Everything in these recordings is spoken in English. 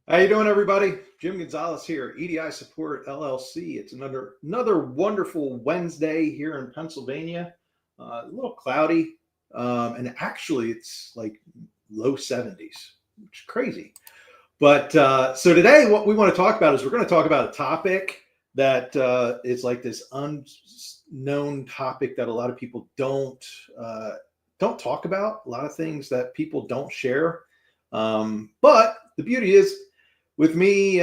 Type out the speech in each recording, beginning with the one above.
How you doing, everybody? Jim Gonzalez here, EDI Support LLC. It's another wonderful Wednesday here in Pennsylvania. A little cloudy, and actually it's like low 70s, which is crazy. But so today, what we want to talk about is we're going to talk about a topic that is like this unknown topic that a lot of people don't talk about. A lot of things that people don't share. But the beauty is, with me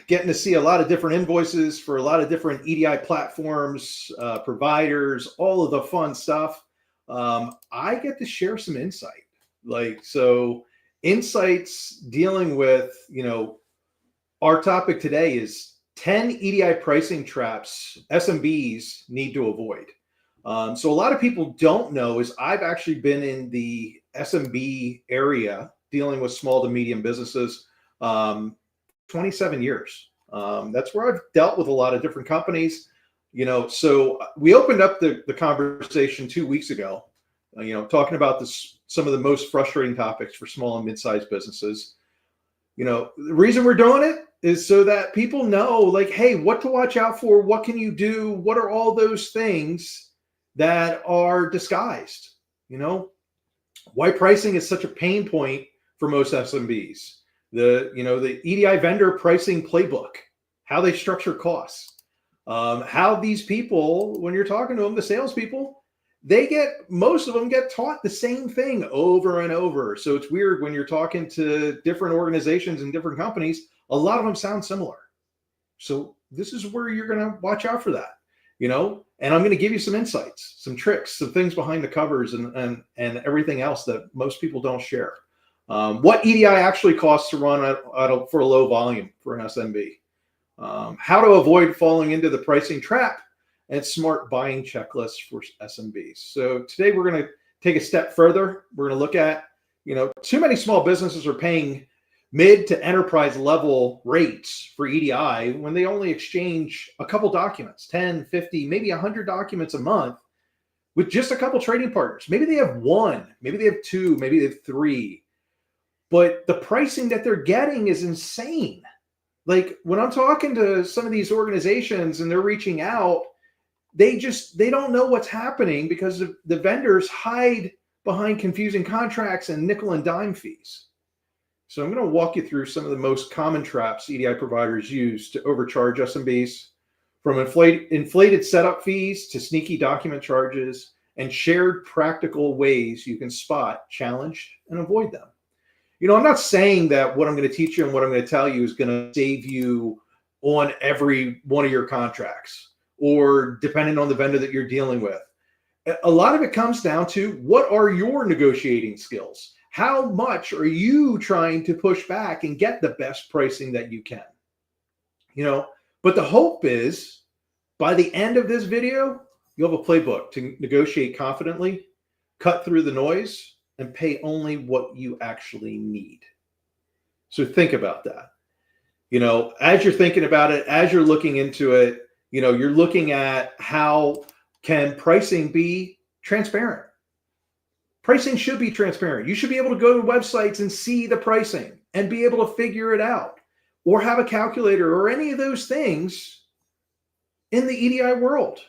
getting to see a lot of different invoices for a lot of different EDI platforms, providers, all of the fun stuff, I get to share some insight. So insights dealing with, our topic today is 10 EDI pricing traps SMBs need to avoid. So a lot of people don't know is I've actually been in the SMB area dealing with small to medium businesses 27 years. That's where I've dealt with a lot of different companies, so we opened up the conversation 2 weeks ago, talking about some of the most frustrating topics for small and mid-sized businesses. The reason we're doing it is so that people know, like, hey, what to watch out for, what can you do, what are all those things that are disguised, why pricing is such a pain point for most SMBs. The EDI vendor pricing playbook, how they structure costs, how these people, when you're talking to them, the salespeople, most of them get taught the same thing over and over. So it's weird when you're talking to different organizations and different companies, a lot of them sound similar. So this is where you're going to watch out for that, and I'm going to give you some insights, some tricks, some things behind the covers and everything else that most people don't share. What EDI actually costs to run for a low volume for an SMB, how to avoid falling into the pricing trap, and smart buying checklists for SMBs. So today we're going to take a step further. We're going to look at, too many small businesses are paying mid to enterprise level rates for EDI when they only exchange a couple documents, 10, 50, maybe 100 documents a month with just a couple trading partners. Maybe they have one, maybe they have two, maybe they have three. But the pricing that they're getting is insane. Like when I'm talking to some of these organizations and they're reaching out, they don't know what's happening because the vendors hide behind confusing contracts and nickel and dime fees. So I'm going to walk you through some of the most common traps EDI providers use to overcharge SMBs, from inflated setup fees to sneaky document charges, and shared practical ways you can spot, challenge, and avoid them. I'm not saying that what I'm going to teach you and what I'm going to tell you is going to save you on every one of your contracts or depending on the vendor that you're dealing with. A lot of it comes down to, what are your negotiating skills? How much are you trying to push back and get the best pricing that you can? But the hope is by the end of this video, you'll have a playbook to negotiate confidently, cut through the noise, and pay only what you actually need. So think about that. As you're thinking about it, as you're looking into it, you're looking at how can pricing be transparent. Pricing should be transparent. You should be able to go to websites and see the pricing and be able to figure it out, or have a calculator or any of those things in the EDI world.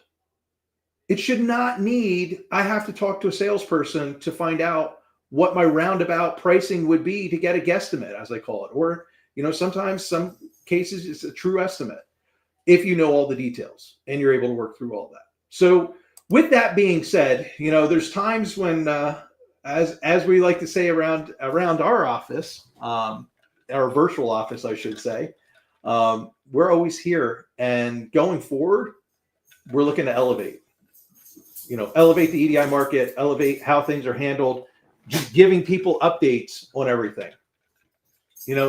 It should not need, I have to talk to a salesperson to find out what my roundabout pricing would be to get a guesstimate, as I call it. Or, sometimes some cases it's a true estimate if you know all the details and you're able to work through all that. So with that being said, there's times when, as we like to say around our office, our virtual office, I should say, we're always here, and going forward, we're looking to elevate the EDI market, elevate how things are handled, just giving people updates on everything.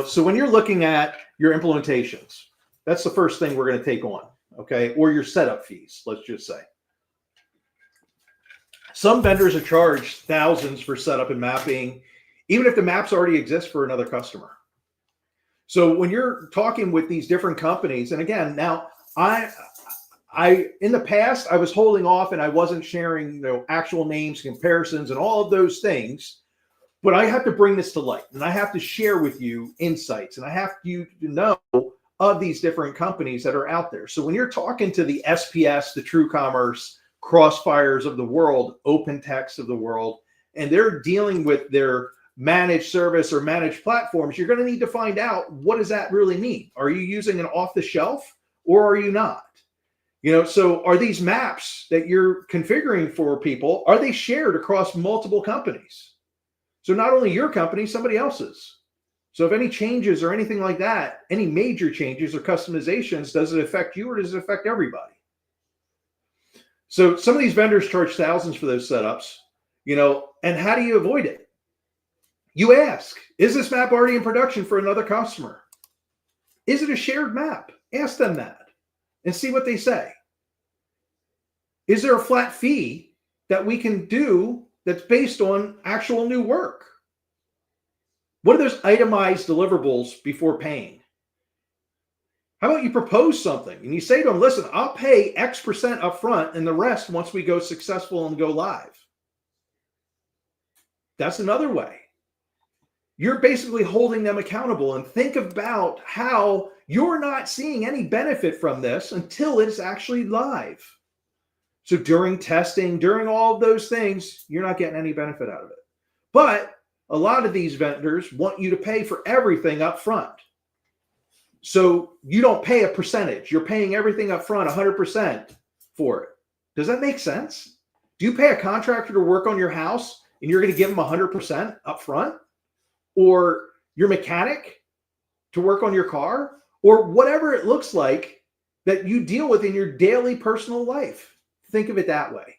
So when you're looking at your implementations, that's the first thing we're going to take on, okay? Or your setup fees, let's just say. Some vendors are charged thousands for setup and mapping, even if the maps already exist for another customer. So when you're talking with these different companies, and again, now I in the past, I was holding off and I wasn't sharing actual names, comparisons, and all of those things. But I have to bring this to light, and I have to share with you insights, and I have you to know of these different companies that are out there. So when you're talking to the SPS, the True Commerce, Crossfires of the world, OpenText of the world, and they're dealing with their managed service or managed platforms, you're going to need to find out, what does that really mean? Are you using an off the shelf or are you not? So are these maps that you're configuring for people, are they shared across multiple companies? So not only your company, somebody else's. So if any changes or anything like that, any major changes or customizations, does it affect you or does it affect everybody? So some of these vendors charge thousands for those setups, and how do you avoid it? You ask, is this map already in production for another customer? Is it a shared map? Ask them that and see what they say. Is there a flat fee that we can do that's based on actual new work? What are those itemized deliverables before paying? How about you propose something and you say to them, listen, I'll pay X% upfront and the rest once we go successful and go live. That's another way. You're basically holding them accountable, and think about how you're not seeing any benefit from this until it's actually live. So during testing, during all of those things, you're not getting any benefit out of it. But a lot of these vendors want you to pay for everything up front. So you don't pay a percentage. You're paying everything up front, 100% for it. Does that make sense? Do you pay a contractor to work on your house and you're going to give them 100% up front? Or your mechanic to work on your car? Or whatever it looks like that you deal with in your daily personal life. Think of it that way.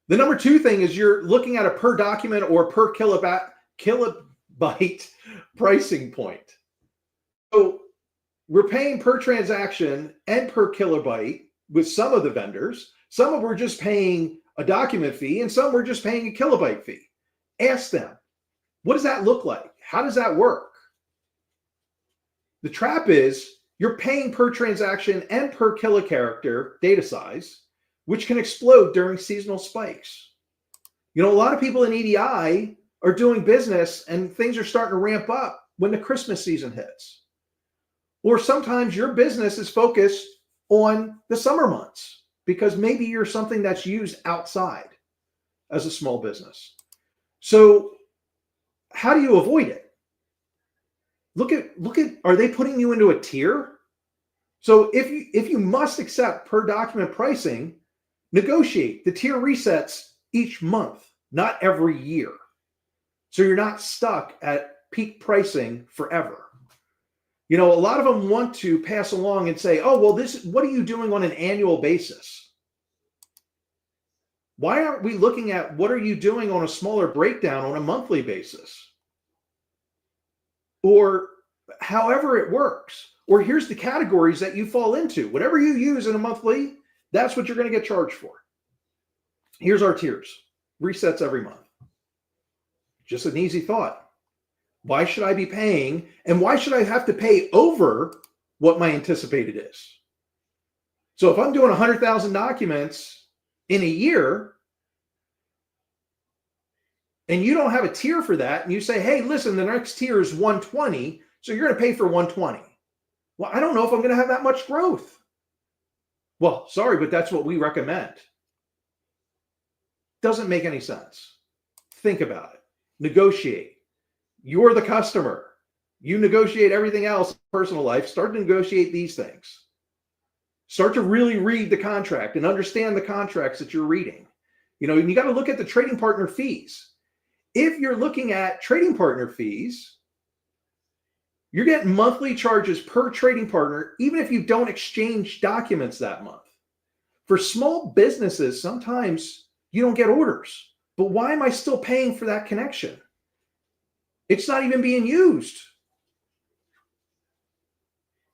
The number two thing is you're looking at a per document or per kilobyte pricing point. So we're paying per transaction and per kilobyte with some of the vendors. Some of them are just paying a document fee and some are just paying a kilobyte fee. Ask them, what does that look like? How does that work? The trap is you're paying per transaction and per kilocharacter data size, which can explode during seasonal spikes. A lot of people in EDI are doing business and things are starting to ramp up when the Christmas season hits. Or sometimes your business is focused on the summer months because maybe you're something that's used outside as a small business. So how do you avoid it? Look at, are they putting you into a tier? So if you must accept per document pricing, negotiate. The tier resets each month, not every year. So you're not stuck at peak pricing forever. A lot of them want to pass along and say, oh, well, what are you doing on an annual basis? Why aren't we looking at what are you doing on a smaller breakdown on a monthly basis? Or however it works. Or here's the categories that you fall into. Whatever you use in a monthly, that's what you're going to get charged for. Here's our tiers. Resets every month. Just an easy thought. Why should I be paying? And why should I have to pay over what my anticipated is? So if I'm doing 100,000 documents in a year, and you don't have a tier for that, and you say, hey, listen, the next tier is 120, so you're going to pay for 120. Well, I don't know if I'm going to have that much growth. Well, sorry, but that's what we recommend. Doesn't make any sense. Think about it. Negotiate. You're the customer. You negotiate everything else in personal life. Start to negotiate these things. Start to really read the contract and understand the contracts that you're reading. And you got to look at the trading partner fees. If you're looking at trading partner fees, you're getting monthly charges per trading partner, even if you don't exchange documents that month. For small businesses, sometimes you don't get orders. But why am I still paying for that connection? It's not even being used.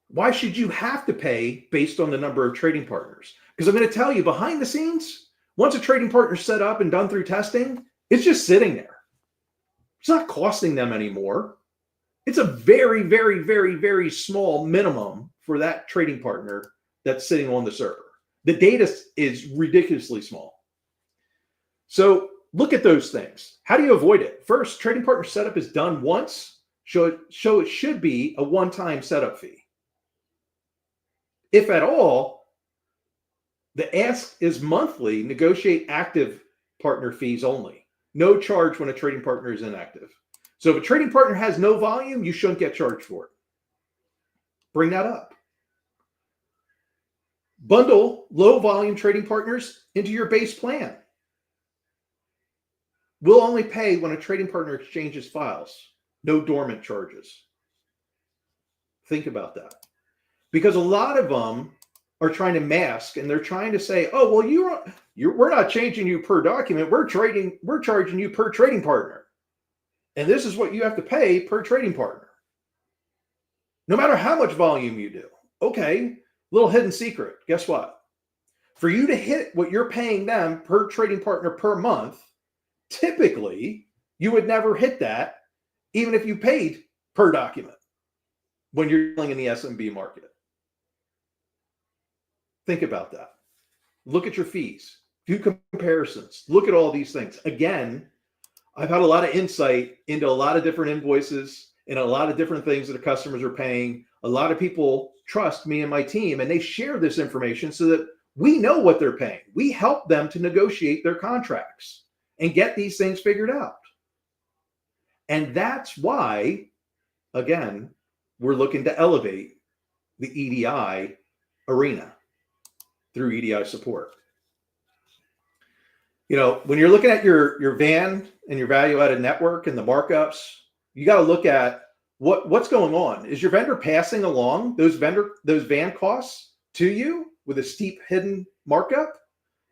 Why should you have to pay based on the number of trading partners? Because I'm going to tell you, behind the scenes, once a trading partner is set up and done through testing, it's just sitting there. It's not costing them anymore. It's a very, very, very, very small minimum for that trading partner that's sitting on the server. The data is ridiculously small. So look at those things. How do you avoid it? First, trading partner setup is done once, so it should be a one-time setup fee. If at all, the ask is monthly, negotiate active partner fees only. No charge when a trading partner is inactive. So if a trading partner has no volume, you shouldn't get charged for it. Bring that up. Bundle low volume trading partners into your base plan. We'll only pay when a trading partner exchanges files. No dormant charges. Think about that. Because a lot of them are trying to mask, and they're trying to say, oh, well, we're not changing you per document. We're charging you per trading partner. And this is what you have to pay per trading partner. No matter how much volume you do. Okay, little hidden secret. Guess what? For you to hit what you're paying them per trading partner per month, typically you would never hit that even if you paid per document when you're dealing in the SMB market. Think about that. Look at your fees. Do comparisons. Look at all these things. Again, I've had a lot of insight into a lot of different invoices and a lot of different things that the customers are paying. A lot of people trust me and my team, and they share this information so that we know what they're paying. We help them to negotiate their contracts and get these things figured out. And that's why, again, we're looking to elevate the EDI arena through EDI support. You know, when you're looking at your VAN and your value-added network and the markups, you got to look at what's going on. Is your vendor passing along those VAN costs to you with a steep hidden markup?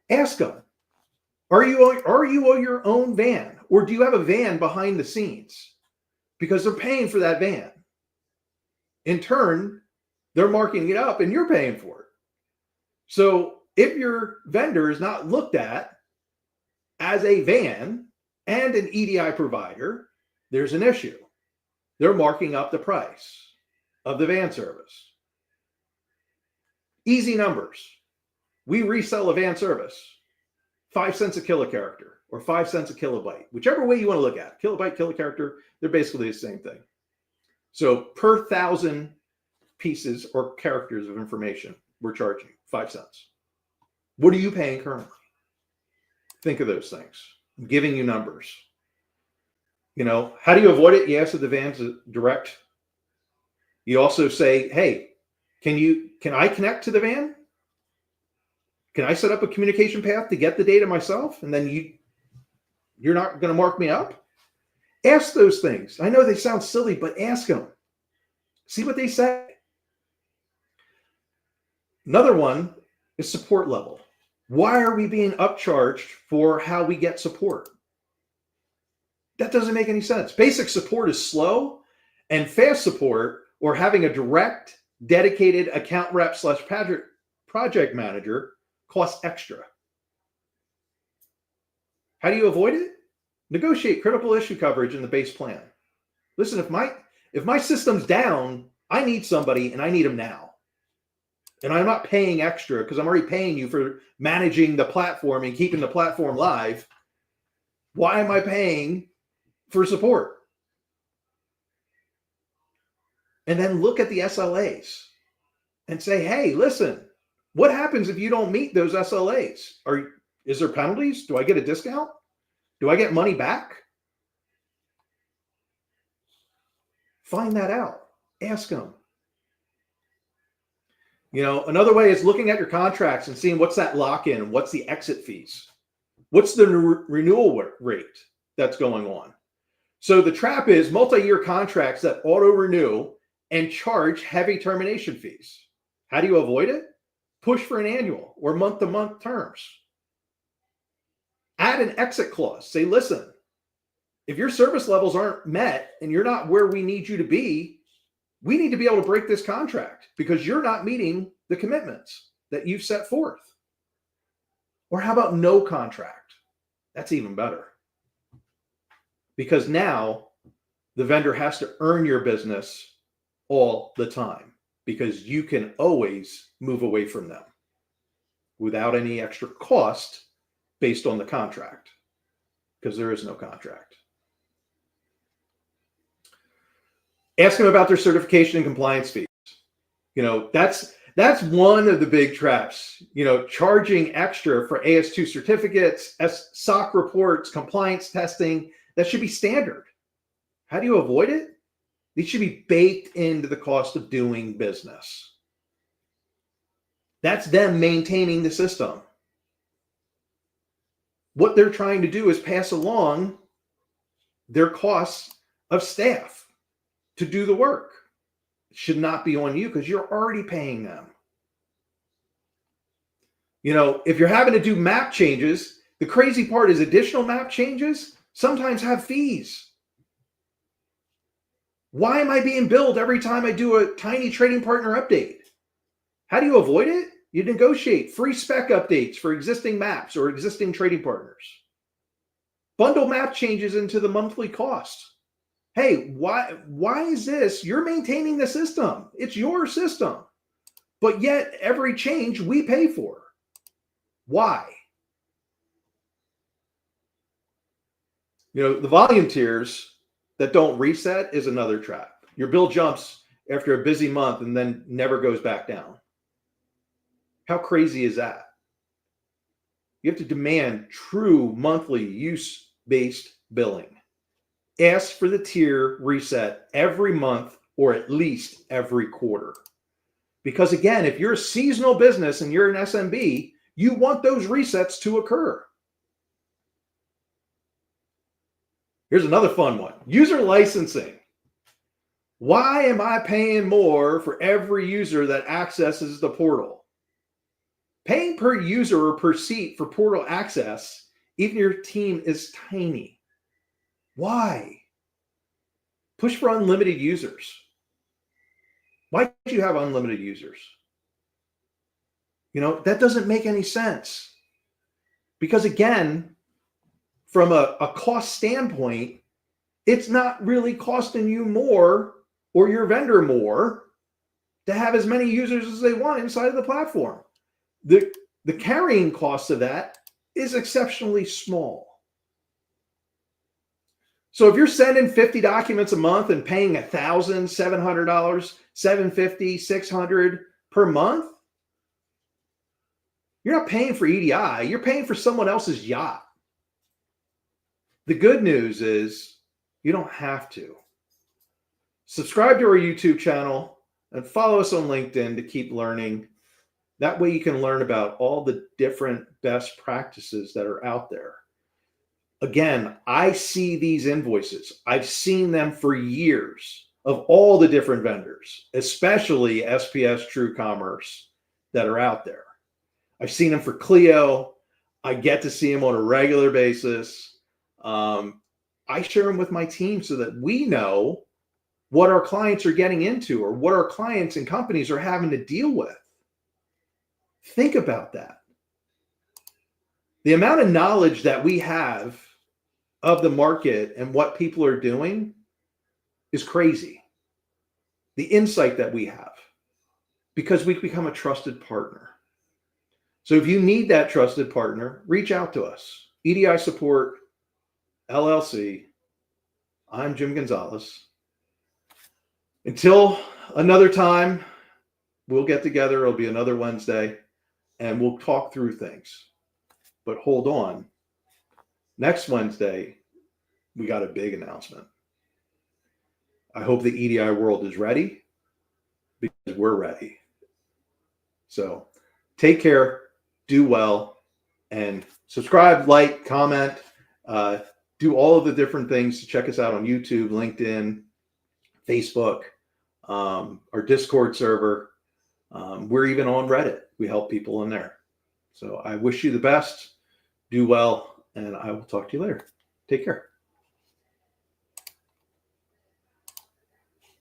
Ask them. Are you on your own VAN, or do you have a VAN behind the scenes? Because they're paying for that VAN. In turn, they're marking it up and you're paying for it. So if your vendor is not looked at as a VAN and an EDI provider, there's an issue. They're marking up the price of the VAN service. Easy numbers. We resell a VAN service, 5 cents a kilocharacter or 5 cents a kilobyte, whichever way you want to look at it. Kilobyte, kilocharacter, they're basically the same thing. So per 1,000 pieces or characters of information, we're charging 5 cents. What are you paying currently? Think of those things. I'm giving you numbers. You know, how do you avoid it? You ask if the VAN's direct. You also say, hey, can I connect to the VAN? Can I set up a communication path to get the data myself? And then you're not going to mark me up? Ask those things. I know they sound silly, but ask them. See what they say. Another one is support level. Why are we being upcharged for how we get support? That doesn't make any sense. Basic support is slow, and fast support, or having a direct, dedicated account rep / project manager, costs extra. How do you avoid it? Negotiate critical issue coverage in the base plan. Listen, if my system's down, I need somebody and I need them now. And I'm not paying extra because I'm already paying you for managing the platform and keeping the platform live. Why am I paying for support? And then look at the SLAs and say, hey, listen, what happens if you don't meet those SLAs? Is there penalties? Do I get a discount? Do I get money back? Find that out. Ask them. You know, another way is looking at your contracts and seeing what's that lock-in and what's the exit fees. What's the renewal rate that's going on? So the trap is multi-year contracts that auto-renew and charge heavy termination fees. How do you avoid it? Push for an annual or month-to-month terms. Add an exit clause. Say, listen, if your service levels aren't met and you're not where we need you to be, we need to be able to break this contract because you're not meeting the commitments that you've set forth. Or how about no contract? That's even better. Because now the vendor has to earn your business all the time because you can always move away from them without any extra cost based on the contract. because there is no contract. Ask them about their certification and compliance fees. That's one of the big traps. Charging extra for AS2 certificates, SOC reports, compliance testing. That should be standard. How do you avoid it? These should be baked into the cost of doing business. That's them maintaining the system. What they're trying to do is pass along their costs of staff to do the work. It should not be on you because you're already paying them. If you're having to do map changes, the crazy part is additional map changes sometimes have fees. Why am I being billed every time I do a tiny trading partner update? How do you avoid it? You negotiate free spec updates for existing maps or existing trading partners. Bundle map changes into the monthly cost. Hey, why is this? You're maintaining the system. It's your system. But yet every change we pay for. Why? The volume tiers that don't reset is another trap. Your bill jumps after a busy month and then never goes back down. How crazy is that? You have to demand true monthly use-based billing. Ask for the tier reset every month or at least every quarter. Because again, if you're a seasonal business and you're an SMB, you want those resets to occur. Here's another fun one. User licensing. Why am I paying more for every user that accesses the portal? Paying per user or per seat for portal access, even your team is tiny. Why? Push for unlimited users. Why do you have unlimited users? That doesn't make any sense. Because again, from a cost standpoint, it's not really costing you more or your vendor more to have as many users as they want inside of the platform. The carrying cost of that is exceptionally small. So if you're sending 50 documents a month and paying $1,700, $750, $600 per month, you're not paying for EDI. You're paying for someone else's yacht. The good news is you don't have to. Subscribe to our YouTube channel and follow us on LinkedIn to keep learning. That way you can learn about all the different best practices that are out there. Again, I see these invoices. I've seen them for years of all the different vendors, especially SPS True Commerce that are out there. I've seen them for Clio. I get to see them on a regular basis. I share them with my team so that we know what our clients are getting into or what our clients and companies are having to deal with. Think about that. The amount of knowledge that we have of the market and what people are doing is crazy. The insight that we have because we've become a trusted partner. So if you need that trusted partner, reach out to us. EDI Support LLC. I'm Jim Gonzalez. Until another time, we'll get together. It'll be another Wednesday and we'll talk through things. But hold on. Next Wednesday, we got a big announcement. I hope the EDI world is ready because we're ready. So take care, do well, and subscribe, like, comment, do all of the different things. Check us out on YouTube, LinkedIn, Facebook, our Discord server. We're even on Reddit. We help people in there. So I wish you the best, do well, and I will talk to you later. Take care.